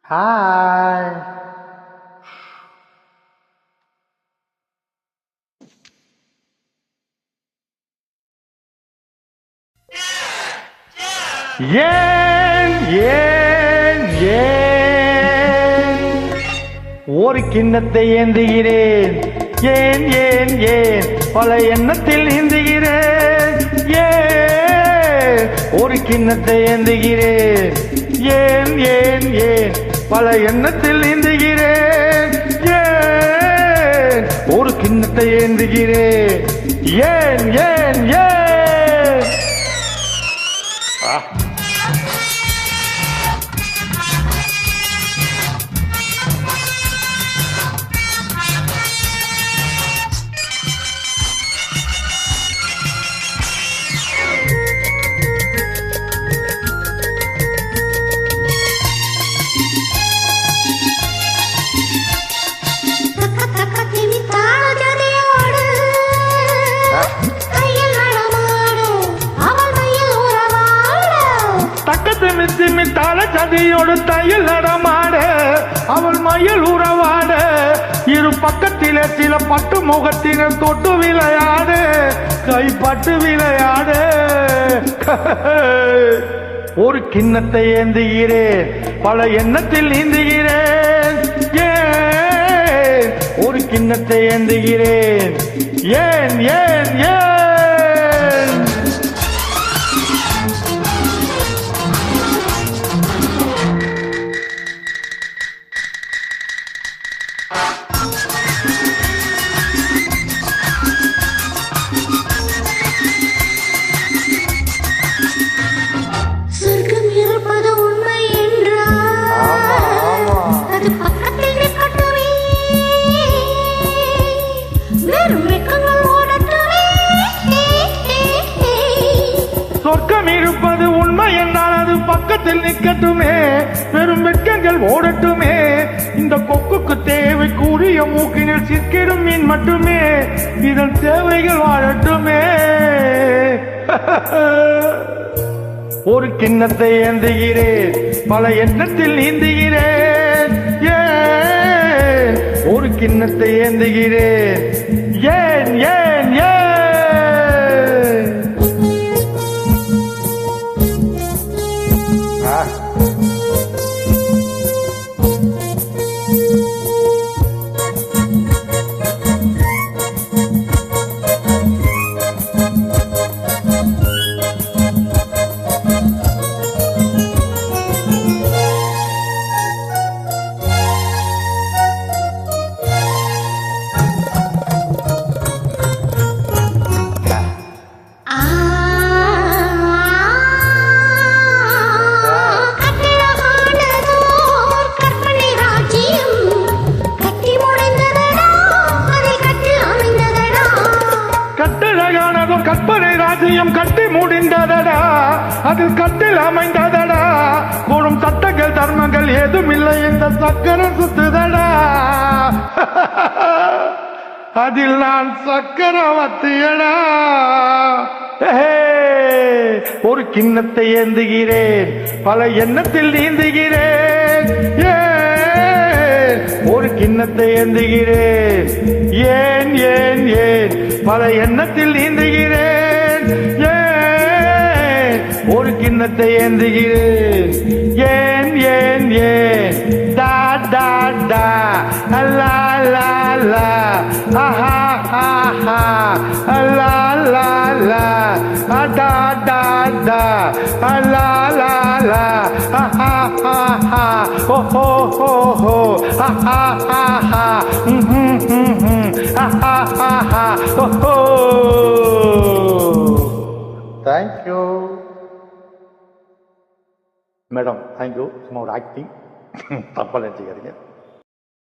Hi. ஏன் ஏன் ஏன் ஒரு கிண்ணத்தை ஏந்துகிறேன், ஏன் ஏன் ஏன் பல எண்ணத்தில் நீந்துகிறேன், ஏன் ஒரு கிண்ணத்தை ஏந்துகிறேன், ஏன் ஏன் ஏன் பல எண்ணத்தில் நீந்துகிறேன், ஏன் ஒரு கிண்ணத்தை ஏந்துகிறேன், ஏன் ஏன் ஏன் தாள சதியோடு தையல் நடமாட அவள் மயில் உறவாட இரு பக்கத்திலே சில பட்டு முகத்தினர் தொட்டு விளையாடு கைப்பட்டு விளையாடு. ஒரு கிண்ணத்தை ஏந்துகிறேன், பல எண்ணத்தில் நீந்துகிறேன், ஏன் ஒரு கிண்ணத்தை ஏந்துகிறேன், ஏன் ஏன் ஏன் சொர்க்கம் இருப்பது உண்மை என்றால் அது பக்கத்தில் நிற்கட்டுமே, பெரும் வெட்கங்கள் ஓடட்டுமே, இந்த கொக்குக்கு தேவை கூறிய மூக்கினில் சிக்கிடும் மீன் மட்டுமே, இதன் தேவைகள் வாழட்டுமே. ஒரு கிண்ணத்தை ஏந்துகிறேன், பல எண்ணத்தில் நீந்துகிறேன், ஏன் ஒரு கிண்ணத்தை ஏந்துகிறேன், ஏன் ஏன் ஏன் கற்பனை ராஜ்யம் கட்டி முடிந்ததடா, அதில் கட்டில் அமைந்ததடா, கூடும் சட்டங்கள் தர்மங்கள் ஏதும் இல்லை, இந்த சக்கரம் சுத்துதடா, அதில் நான் சக்கரவர்த்தியடா. ஒரு கிண்ணத்தை ஏந்துகிறேன், பல எண்ணத்தில் நீந்துகிறேன், ஒரு கிண்ணத்தை ஏந்துகிறேன், ஏன் ஏன் ஏன் பல எண்ணத்தில் நீந்துகிறேன், ஏன் ஒரு கிண்ணத்தை ஏந்துகிறேன், ஏன் ஏன் ஏன் டா டா டா லா லா லா ஆஹா ஆஹா லா லா லா டா டா டா லா லா லா ஆஹா ஆஹா ஓ ஹோ ஹோ ஹோ ஆஹா ஆஹா ஆஹா ஆஹா ஓ ஹோ. Thank you madam, thank you. சும்மா ஒரு ஆக்டிங், தப்பா நினைச்சுக்காதீங்க.